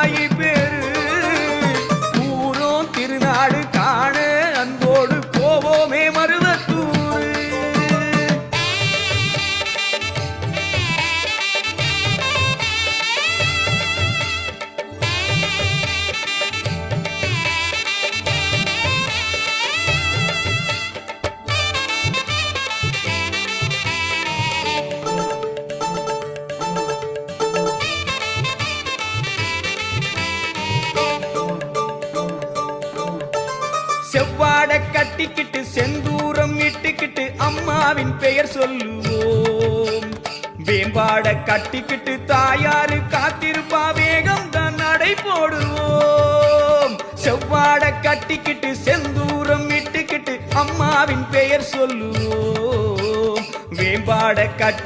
தாய் பேரு ஊரும் திருநாடு காண அன்போடு போவோமே மருவத்தூர். செவ்வாட கட்டிக்கிட்டு செந்தூரம் இட்டுக்கிட்டு அம்மாவின் பெயர் சொல்லுவோம். வேம்பாட கட்டிக்கிட்டு தாயாரு காத்திருப்பா வேகம் தான் நடை போடுவோம். செவ்வாட கட்டிக்கிட்டு செந்தூரம் இட்டுக்கிட்டு அம்மாவின் பெயர் சொல்லுவோம். வேம்பாட கட்டி